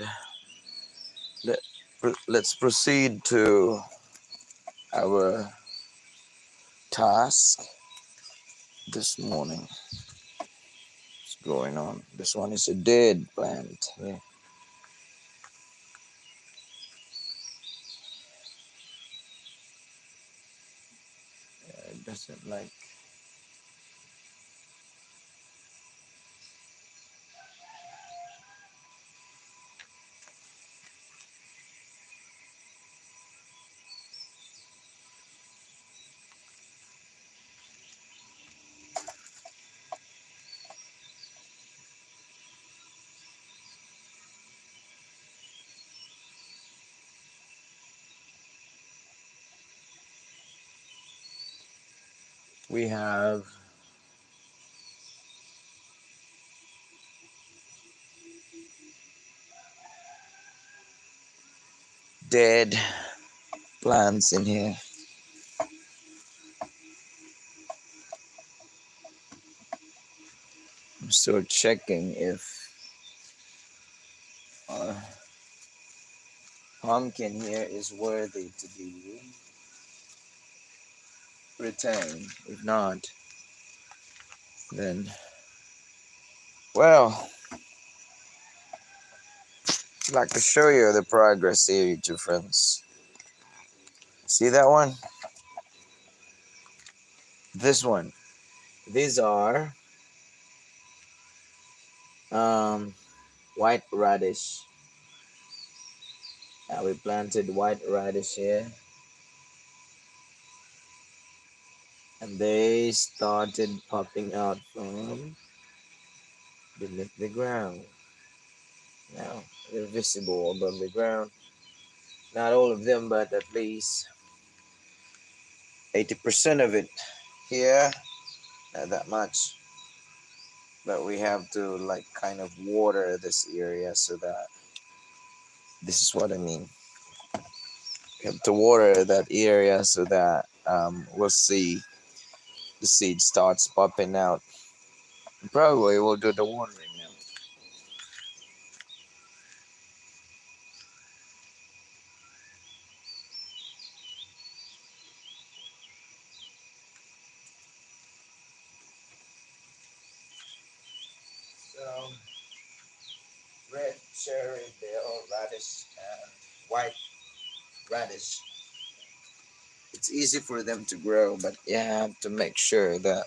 and let, let's proceed to our task this morning. What's going on? This one is a dead plant. Yeah. It doesn't like. We have dead plants in here. I'm still checking if our pumpkin here is worthy to be retained. If not, then, well, I'd like to show you the progress here, you two friends. See that one? This one. These are white radish. We planted white radish here, and they started popping out from beneath the ground. Now they're visible above the ground. Not all of them, but at least 80% of it here. Not that much, but we have to like kind of water this area so that this is what I mean. We have to water that area so that we'll see the seed starts popping out. Probably we'll do the watering now. So red cherry, bell radish, and white radish. It's easy for them to grow, but you have to make sure that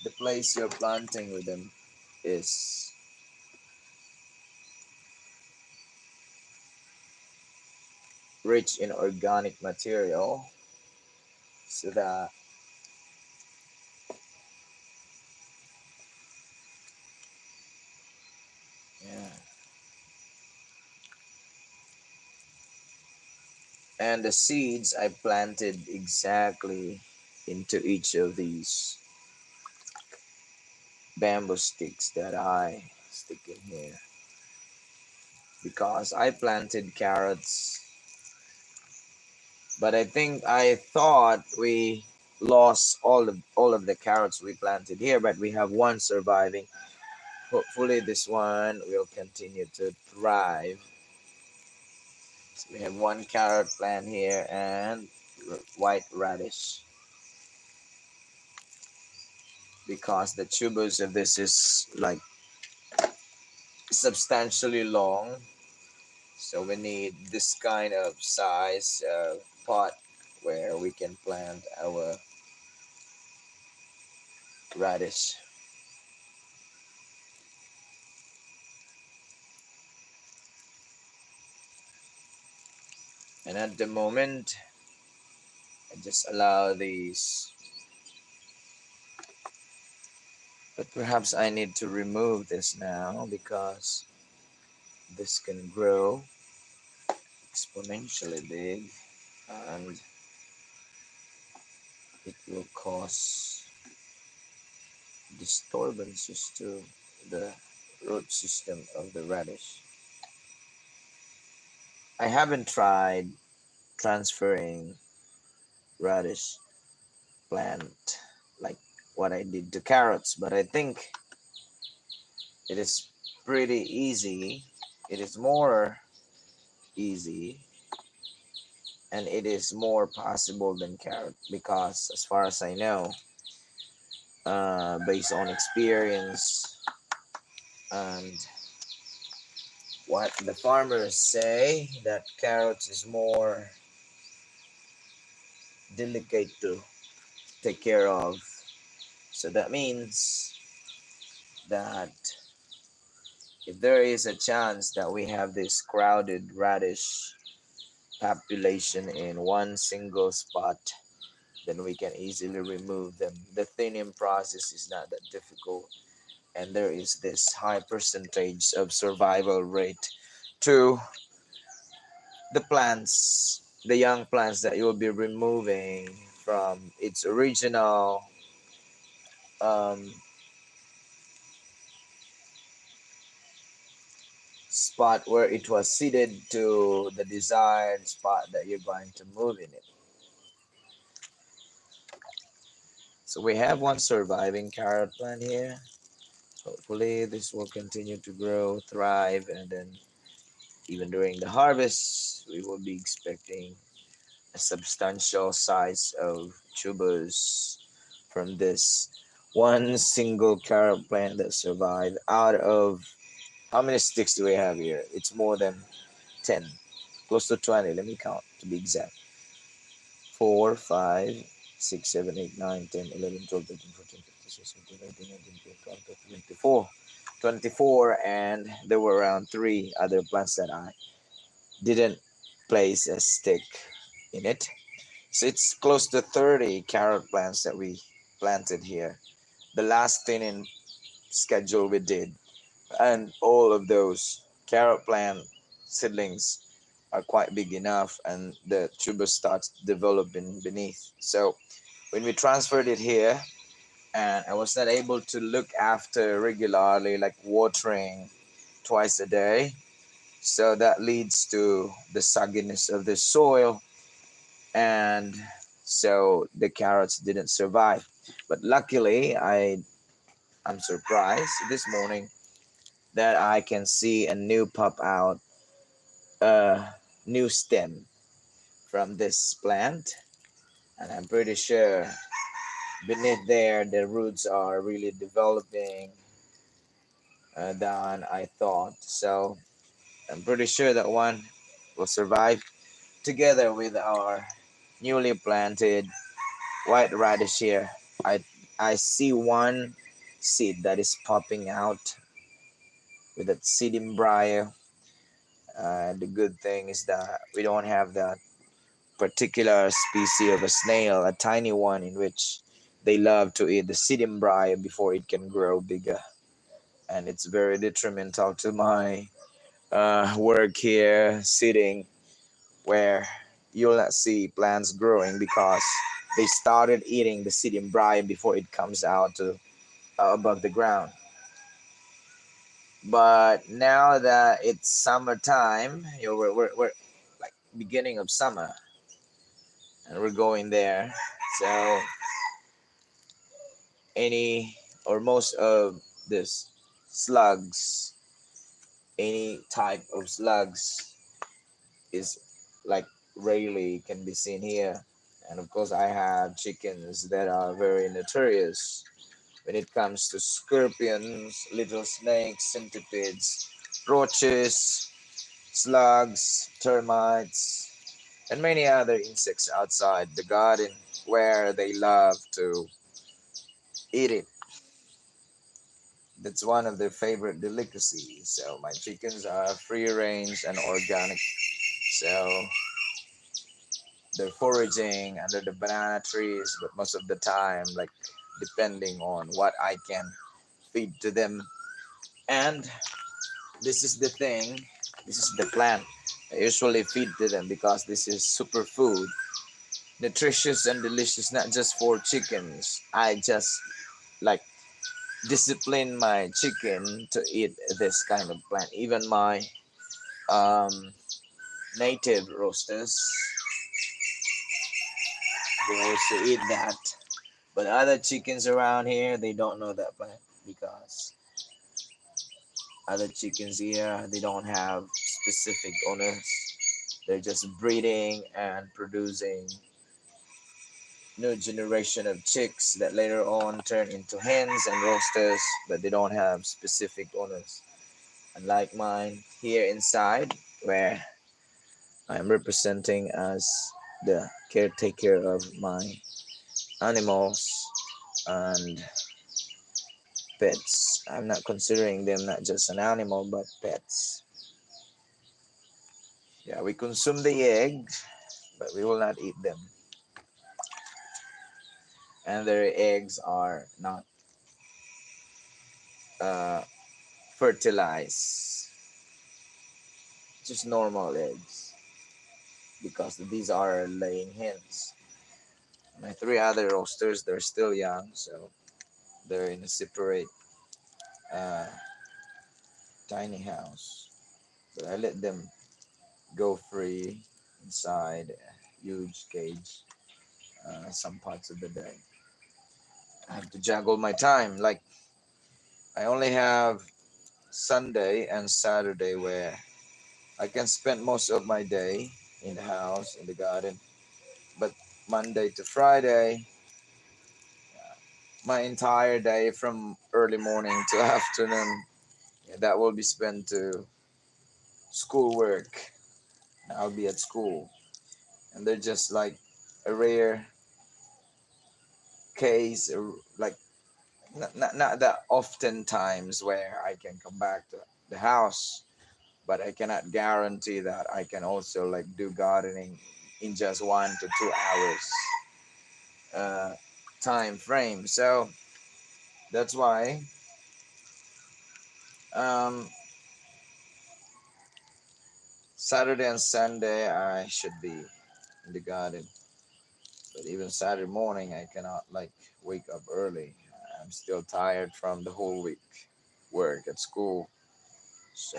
the place you're planting with them is rich in organic material so that yeah. And the seeds I planted exactly into each of these bamboo sticks that I stick in here because I planted carrots, but I thought we lost all of the carrots we planted here, but we have one surviving. Hopefully this one will continue to thrive. So we have one carrot plant here and white radish because the tubers of this is like substantially long, so we need this kind of size pot where we can plant our radish. And at the moment I just allow these, but perhaps I need to remove this now because this can grow exponentially big and it will cause disturbances to the root system of the radish. I haven't tried transferring radish plant like what I did to carrots, but I think It is pretty easy. It is more easy, and it is more possible than carrot because, as far as I know, based on experience and what the farmers say, that carrots is more delicate to take care of. So that means that if there is a chance that we have this crowded radish population in one single spot, then we can easily remove them. The thinning process is not that difficult, and there is this high percentage of survival rate to the plants, the young plants that you will be removing from its original um, spot where it was seeded to the desired spot that you're going to move in it. So we have one surviving carrot plant here. Hopefully this will continue to grow, thrive, and then even during the harvest, we will be expecting a substantial size of tubers from this one single carrot plant that survived out of how many sticks do we have here? It's more than 10, close to 20. Let me count to be exact. 4, 5, 6, 7, 8, 9, 10, 11, 12, 13, 14, 15, 16, 17, 18, 19, 20, 21, 24. 24, and there were around 3 other plants that I didn't place a stick in it. So it's close to 30 carrot plants that we planted here. The last thinning schedule we did, and all of those carrot plant seedlings are quite big enough, and the tuber starts developing beneath. So when we transferred it here, and I was not able to look after regularly, like watering twice a day, so that leads to the sogginess of the soil, and so the carrots didn't survive. But luckily, I'm surprised this morning that I can see a new pop out, a new stem from this plant, and I'm pretty sure beneath there the roots are really developing than I thought. So I'm pretty sure that one will survive together with our newly planted white radish here. I see one seed that is popping out with that seed embryo. The good thing is that we don't have that particular species of a snail, a tiny one in which they love to eat the seed embryo before it can grow bigger. And it's very detrimental to my work here, sitting where you'll not see plants growing because they started eating the seed embryo before it comes out to above the ground. But now that it's summertime, we're like beginning of summer, and we're going there. So any or most of this slugs, any type of slugs is like rarely can be seen here. And of course, I have chickens that are very notorious when it comes to scorpions, little snakes, centipedes, roaches, slugs, termites, and many other insects outside the garden where they love to eat it. That's one of their favorite delicacies. So my chickens are free range and organic. So they're foraging under the banana trees, but most of the time, like depending on what I can feed to them. And this is the thing, this is the plant. I usually feed to them because this is superfood, nutritious and delicious, not just for chickens. I just like discipline my chicken to eat this kind of plant. Even my um, native roosters, they also eat that. But other chickens around here, they don't know that plant because Other chickens here, they don't have specific owners. They're just breeding and producing new generation of chicks that later on turn into hens and roosters, but they don't have specific owners. Unlike mine here inside, where I'm representing as the caretaker of my animals and pets. I'm not considering them not just an animal but pets. Yeah, we consume the eggs, but we will not eat them. And their eggs are not uh, fertilized, just normal eggs, because these are laying hens. My three other roosters, they're still young, so they're in a separate uh, tiny house. But I let them go free inside a huge cage some parts of the day. I have to juggle my time. Like, I only have Sunday and Saturday where I can spend most of my day in the house, in the garden. But Monday to Friday, my entire day from early morning to afternoon, yeah, that will be spent to schoolwork. I'll be at school. And they're just like a rare case, like not that often times where I can come back to the house, but I cannot guarantee that I can also like do gardening in just 1 to 2 hours uh, time frame. So that's why um, Saturday and Sunday I should be in the garden, but even Saturday morning I cannot like wake up early. I'm still tired from the whole week work at school. So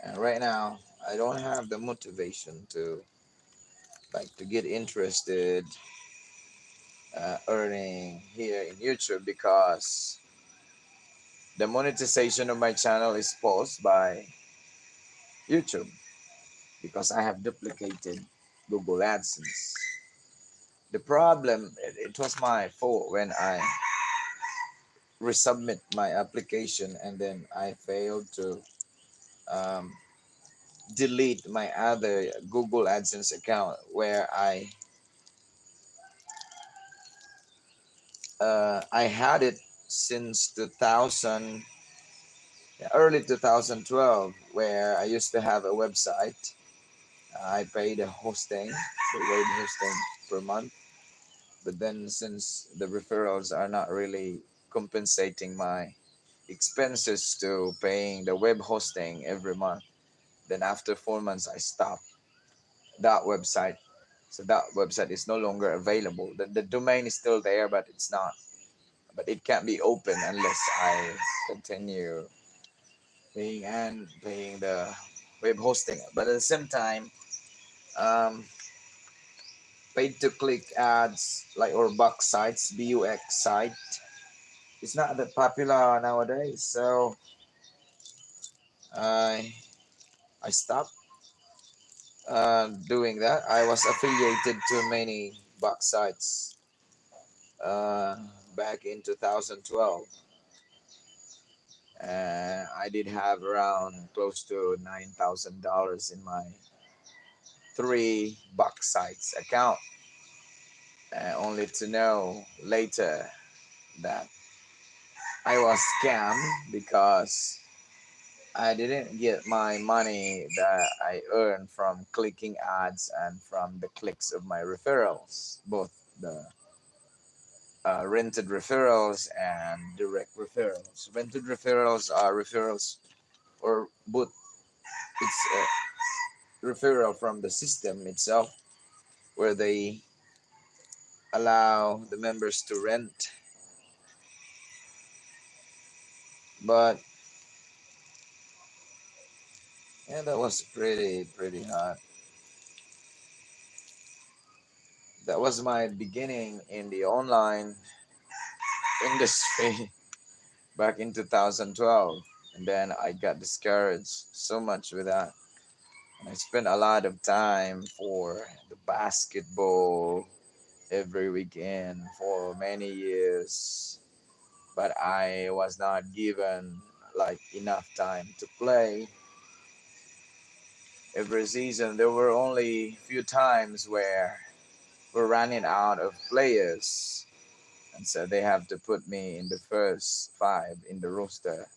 and right now I don't have the motivation to like to get interested earning here in YouTube because the monetization of my channel is paused by YouTube because I have duplicated Google AdSense. The problem, it was my fault when I resubmit my application and then I failed to um, delete my other Google AdSense account where I had it since 2000, early 2012, where I used to have a website. I paid a hosting, the web hosting per month. But then since the referrals are not really compensating my expenses to paying the web hosting every month, then after 4 months I stopped that website. So that website is no longer available. The domain is still there, but it's not. But it can't be open unless I continue paying the web hosting. But at the same time, um, paid to click ads like or box sites, BUX site, it's not that popular nowadays. So I I stopped doing that. I was affiliated to many box sites uh, back in 2012. I did have around close to $9,000 in my three box sites account, only to know later that I was scammed because I didn't get my money that I earned from clicking ads and from the clicks of my referrals, both the rented referrals and direct referrals. Rented referrals are referrals, or both, it's a referral from the system itself where they allow the members to rent. But yeah, that was pretty hard. That was my beginning in the online industry. back in 2012. And then I got discouraged so much with that. And I spent a lot of time for the basketball every weekend for many years. But I was not given like enough time to play. Every season there were only few times where we're running out of players, and so they have to put me in the first five in the roster.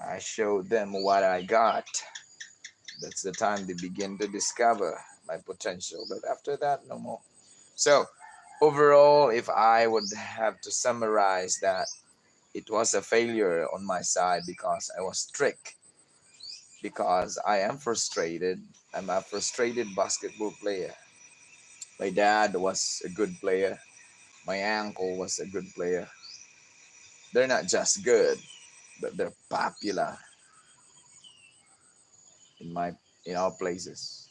I showed them what I got. That's the time they begin to discover my potential. But after that, no more. So overall, if I would have to summarize that, it was a failure on my side because I was strict, because I am frustrated. I'm a frustrated basketball player. My dad was a good player. My uncle was a good player. They're not just good, but they're popular in my in our places.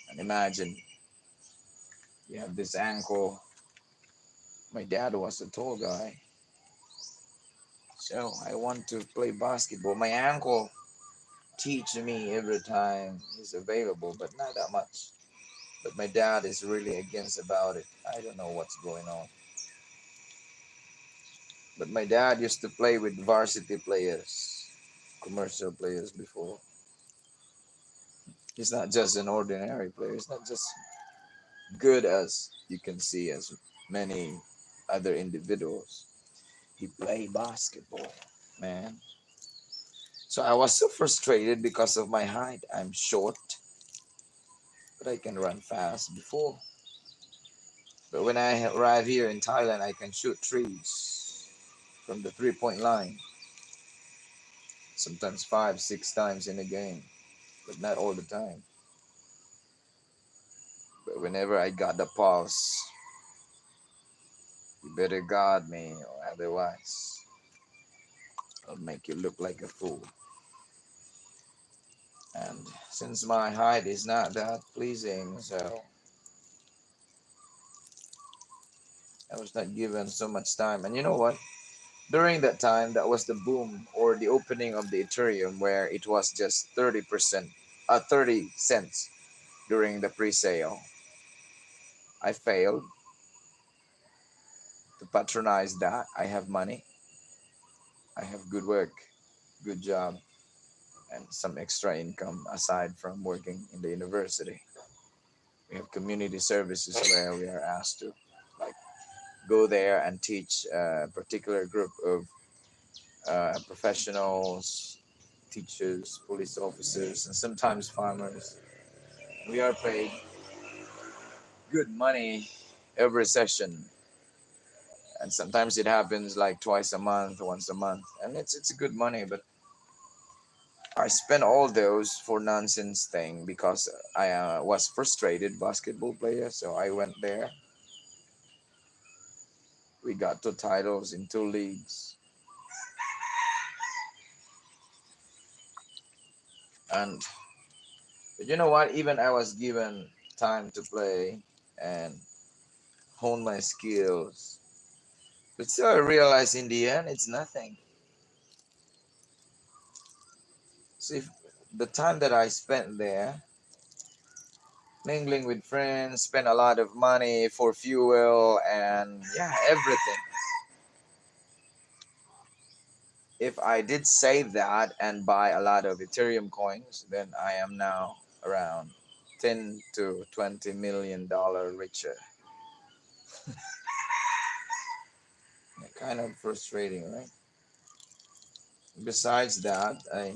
And imagine you have this uncle. My dad was a tall guy, so I want to play basketball. My uncle teach me every time he's available, but not that much. But my dad is really against about it. I don't know what's going on. But my dad used to play with varsity players, commercial players before. He's not just an ordinary player. He's not just good as you can see as many other individuals. He played basketball, man. So I was so frustrated because of my height. I'm short, but I can run fast before. But when I arrive here in Thailand, I can shoot threes from the 3 point line, sometimes five, six times in a game, but not all the time. But whenever I got the pulse, you better guard me, or otherwise, I'll make you look like a fool. And since my height is not that pleasing, so I was not given so much time. And you know what? During that time, that was the boom or the opening of the Ethereum, where it was just 30%, 30 cents during the pre-sale. I failed to patronize that. I have money, I have good work, good job, and some extra income aside from working in the university. We have community services where we are asked to like go there and teach a particular group of professionals, teachers, police officers, and sometimes farmers. We are paid good money every session, and sometimes it happens like twice a month, once a month, and it's good money. But I spent all those for nonsense thing because I was frustrated basketball player. So I went there. We got two titles in two leagues, and but you know what? Even I was given time to play and hone my skills. But still, I realized in the end, it's nothing. See, the time that I spent there, mingling with friends, spent a lot of money for fuel and yeah, everything. If I did save that and buy a lot of Ethereum coins, then I am now around 10 to 20 million dollar richer. Yeah, kind of frustrating, right? Besides that, I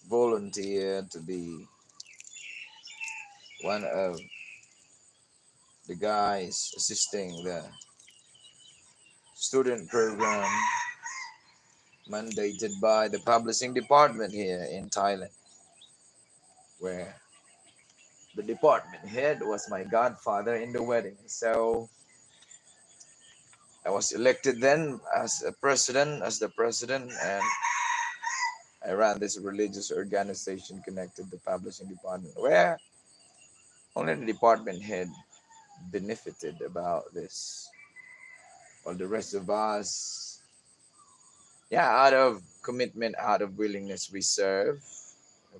volunteered to be one of the guys assisting the student program mandated by the publishing department here in Thailand, where the department head was my godfather in the wedding. So I was elected then as a president, as the president, and I ran this religious organization connected to the publishing department, where only the department head benefited about this. while the rest of us, yeah, out of commitment, out of willingness, we serve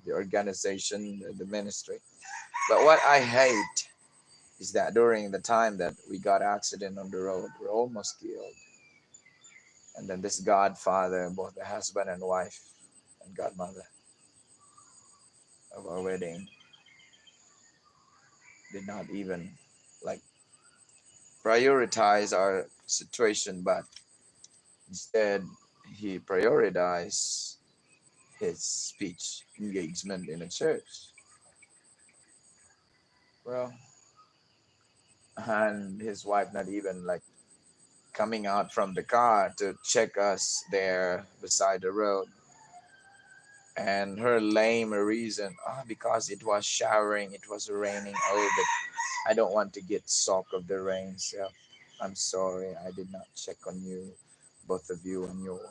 the organization, the ministry. But what I hate is that during the time that we got accident on the road, we're almost killed. And then this godfather, both the husband and wife and godmother of our wedding, did not even like prioritize our situation, but instead he prioritized his speech engagement in a church. Well, and his wife not even like coming out from the car to check us there beside the road. And her lame reason, because it was showering, it was raining. Oh, but I don't want to get soaked of the rain. So I'm sorry, I did not check on you, both of you and your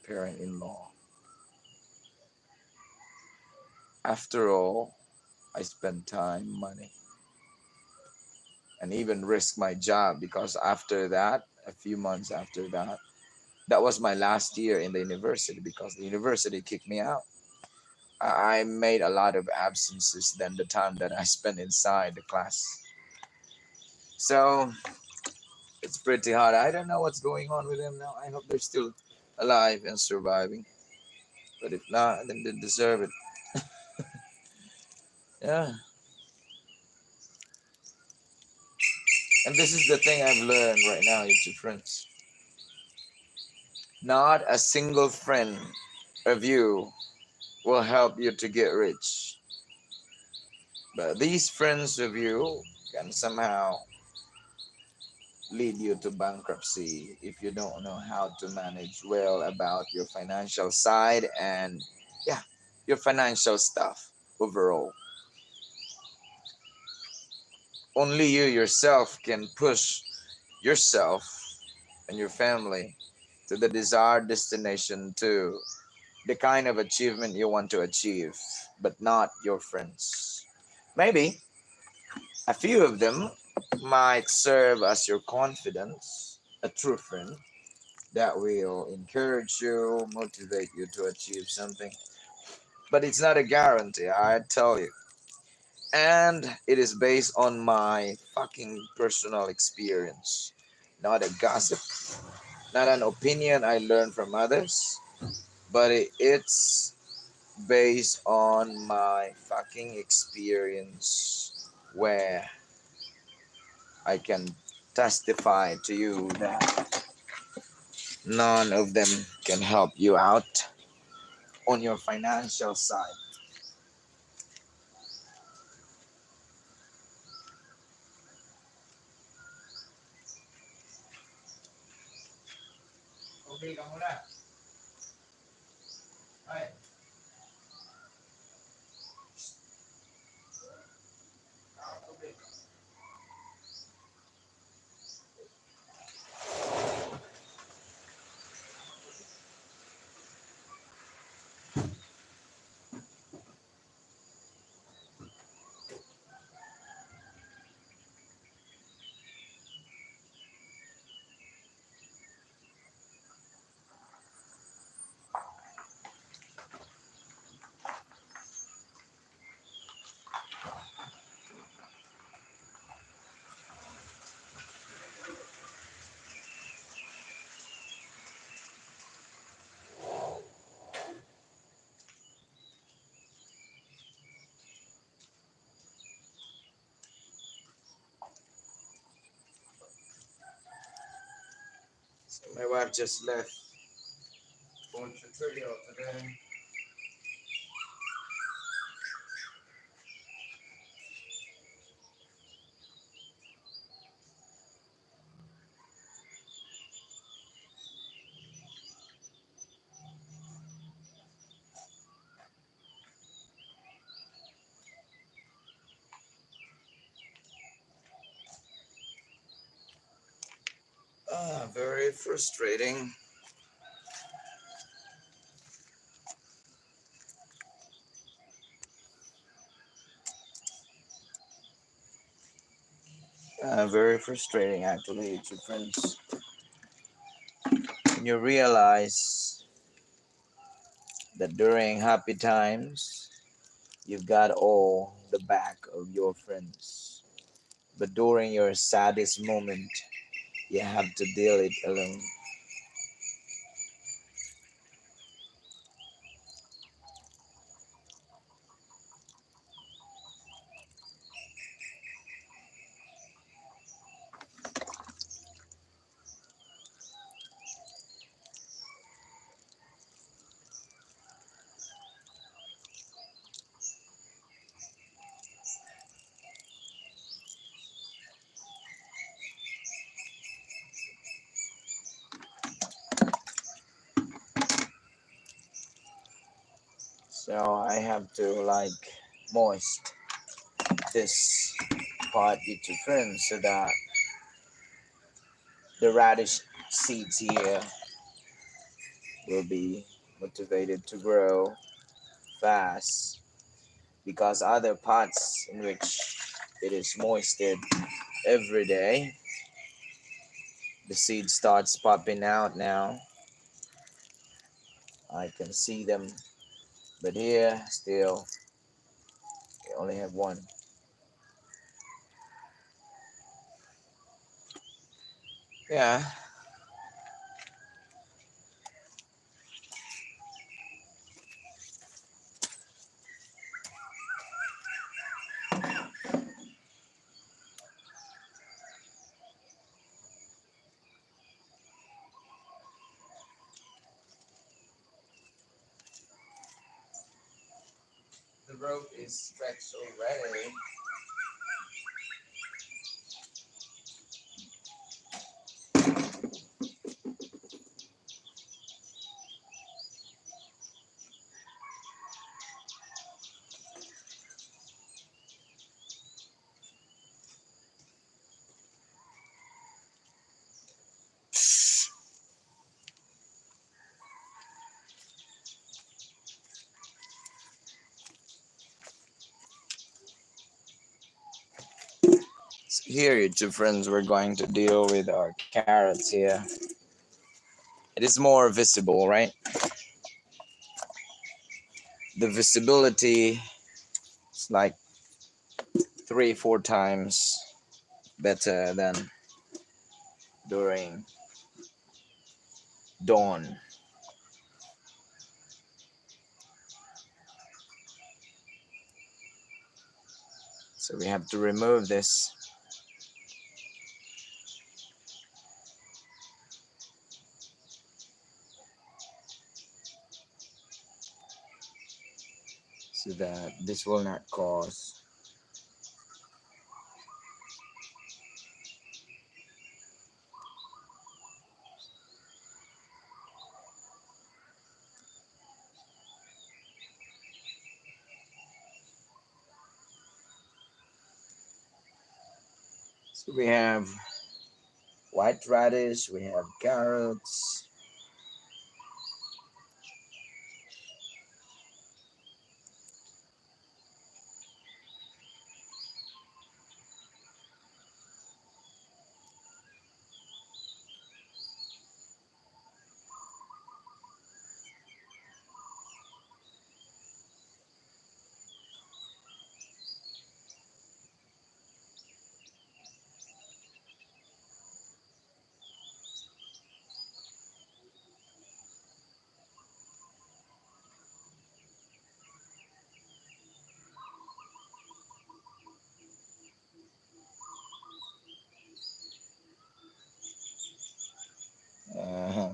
parent-in-law. After all, I spent time, money, and even risk my job because after that, a few months after that, that was my last year in the university because the university kicked me out. I made a lot of absences than the time that I spent inside the class. So it's pretty hard. I don't know what's going on with them now. I hope they're still alive and surviving. But if not, then they deserve it. Yeah. And this is the thing I've learned right now, YouTube friends. Not a single friend of you will help you to get rich. But these friends of you can somehow lead you to bankruptcy if you don't know how to manage well about your financial side and yeah, your financial stuff overall. Only you yourself can push yourself and your family to the desired destination, to the kind of achievement you want to achieve, but not your friends. Maybe a few of them might serve as your confidence, a true friend that will encourage you, motivate you to achieve something. But it's not a guarantee, I tell you. And it is based on my fucking personal experience, not a gossip, not an opinion I learned from others, but it's based on my fucking experience where I can testify to you that none of them can help you out on your financial side. Okay ka muna. Ay. So my wife just left. Going to Trilio today. Very frustrating. very frustrating actually, YouTube friends. When you realize that during happy times, you've got all the back of your friends. But during your saddest moment, you have to deal it alone. So I have to like moist this pot, YouTube friends, so that the radish seeds here will be motivated to grow fast, because other pots in which it is moisted every day, the seed starts popping out now. I can see them, but here still we only have one. Yeah, the rope is stretched already. So here, YouTube friends, we're going to deal with our carrots here. It is more visible, right? The visibility is like 3, 4 times better than during dawn. So we have to remove this. So that this will not cause. So we have white radish, we have carrots. Uh,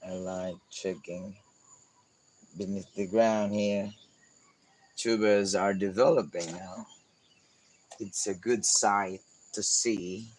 I like checking beneath the ground here. Tubers are developing now. It's a good sight to see.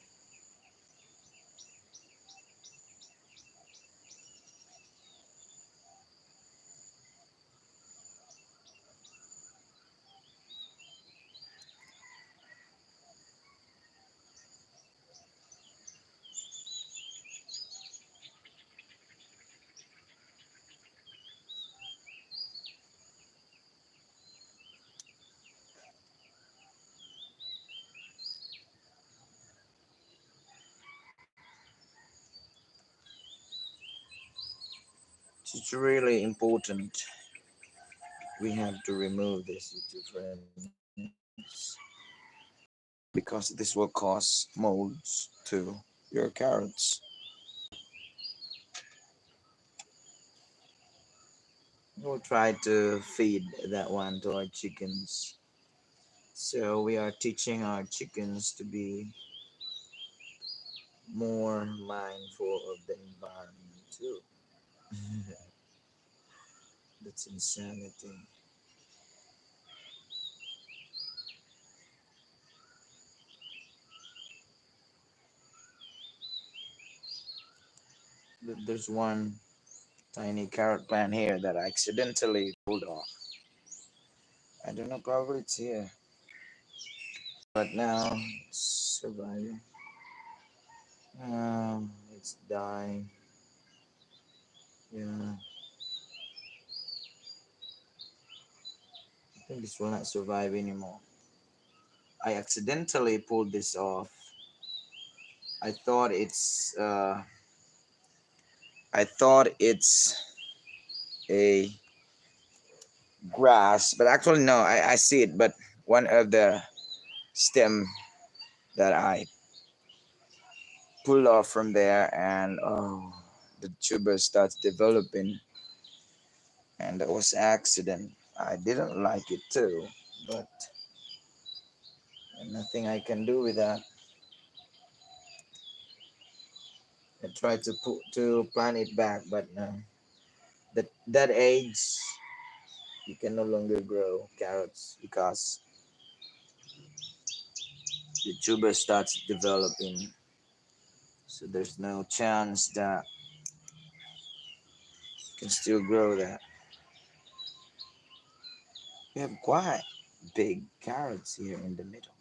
It's really important. We have to remove this, YouTube friends, because this will cause molds to your carrots. We'll try to feed that one to our chickens. So we are teaching our chickens to be more mindful of the environment too. That's insanity. There's one tiny carrot plant here that I accidentally pulled off. I don't know, probably it's here. But now it's surviving. It's dying. Yeah, I think this will not survive anymore. I accidentally pulled this off. I thought it's uh, I thought it's a grass, but actually no. I see it, but one of the stem that I pulled off from there, and oh, the tuber starts developing, and that was accident. I didn't like it too, but nothing I can do with that. I tried to put to plant it back, but no. That age, you can no longer grow carrots because the tuber starts developing. So there's no chance that you can still grow that. We have quite big carrots here in the middle.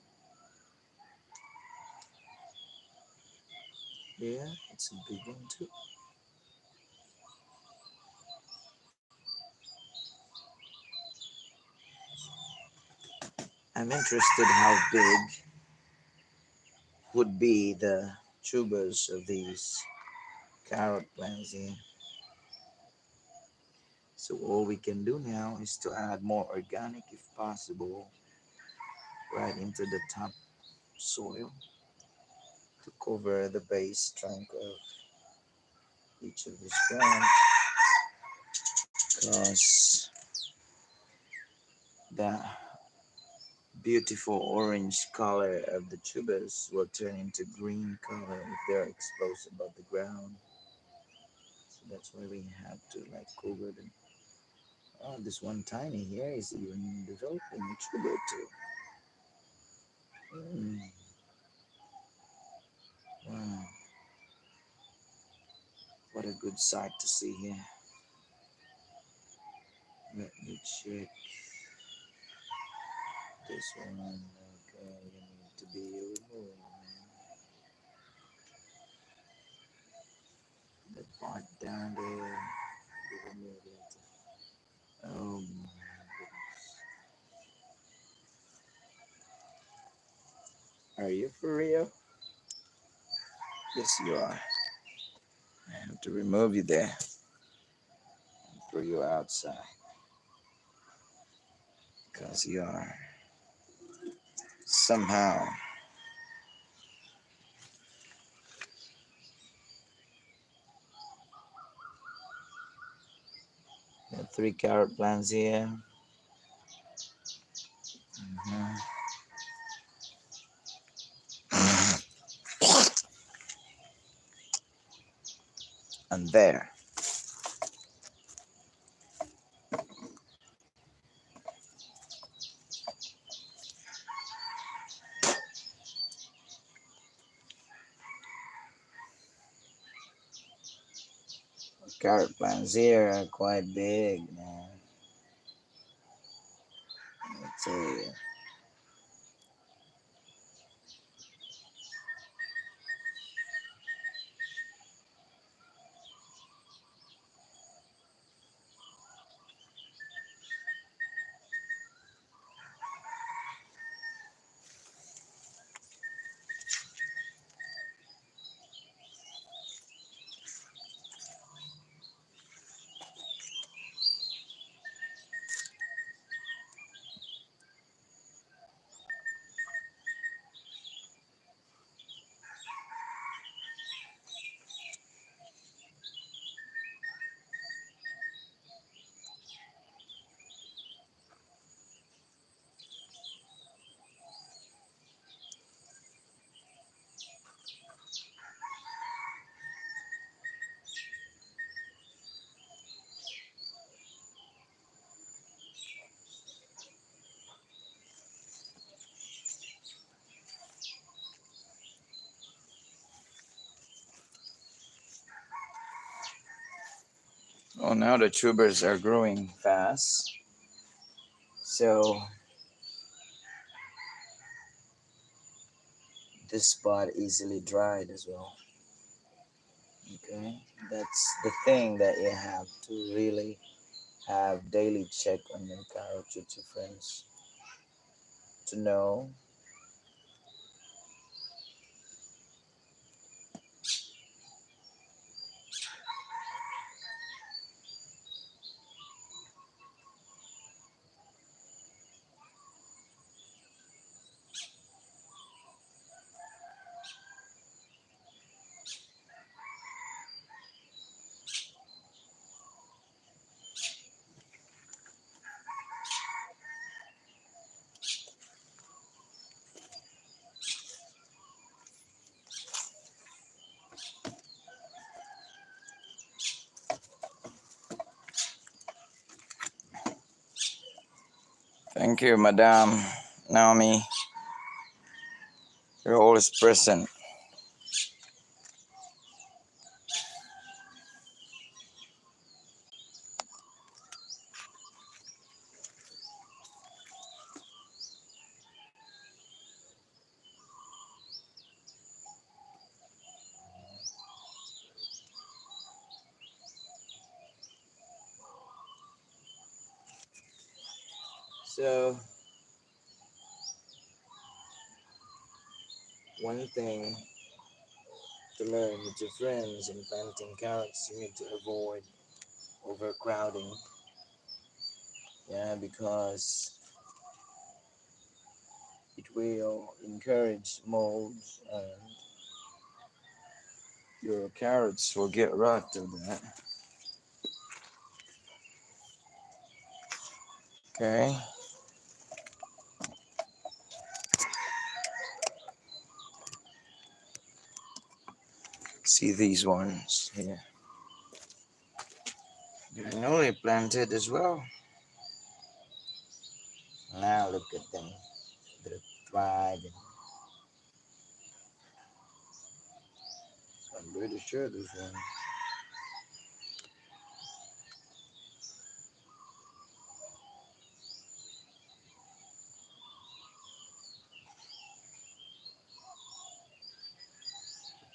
Yeah, it's a big one too. I'm interested how big would be the tubers of these carrot plants here. So all we can do now is to add more organic if possible right into the top soil to cover the base trunk of each of these plants because the beautiful orange color of the tubers will turn into green color if they're exposed above the ground. So that's why we have to like cover them. Oh, this one tiny here is even developing a tuber too. Mm, wow, what a good sight to see here. Let me check this one. Okay, you need to be removed, man. That part down there, be removed later. Oh my goodness. Are you for real? Yes, you are. I have to remove you there and throw you outside because you are somehow. Got three carrot plants here. Mhm. And there. Carrot plants here are quite big, man. Let me tell you. Oh, now the tubers are growing fast. So this spot easily dried as well. Okay, that's the thing that you have to really have daily check on your carrot with your friends to know. Thank you, Madame Naomi. You're always present. So, one thing to learn with your friends in planting carrots, you need to avoid overcrowding. Yeah, because it will encourage molds and your carrots will get rot of that. Okay. See these ones here. They're newly planted as well. Now look at them. They're thriving. I'm pretty sure this one.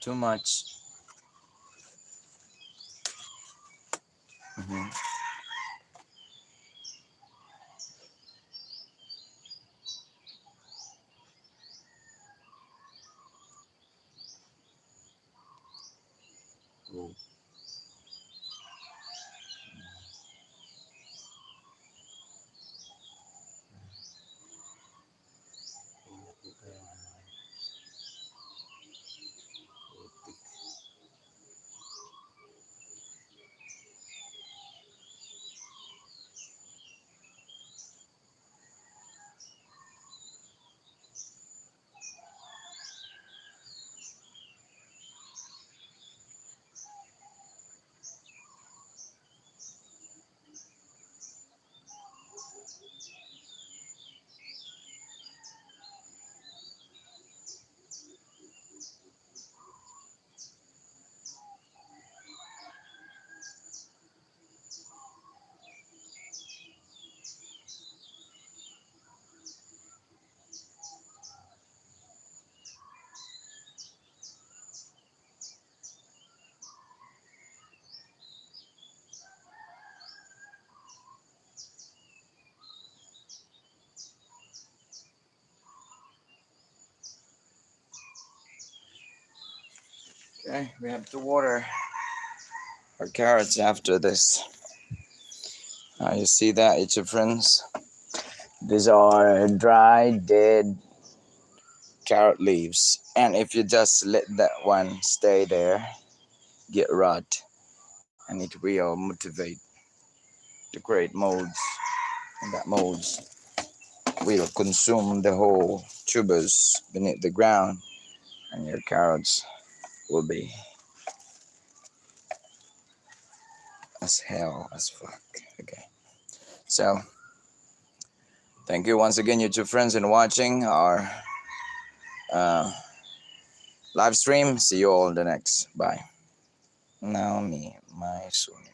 Too much. Mm-hmm. Cool. Okay, we have to water our carrots after this. You see that, it's your friends? These are dry, dead carrot leaves. And if you just let that one stay there, get rot, and it will motivate to create molds. And that molds will consume the whole tubers beneath the ground, and your carrots will be as hell as fuck. Okay. So, thank you once again, YouTube friends, in watching our uh, live stream. See you all in the next. Bye. Naomi, my son.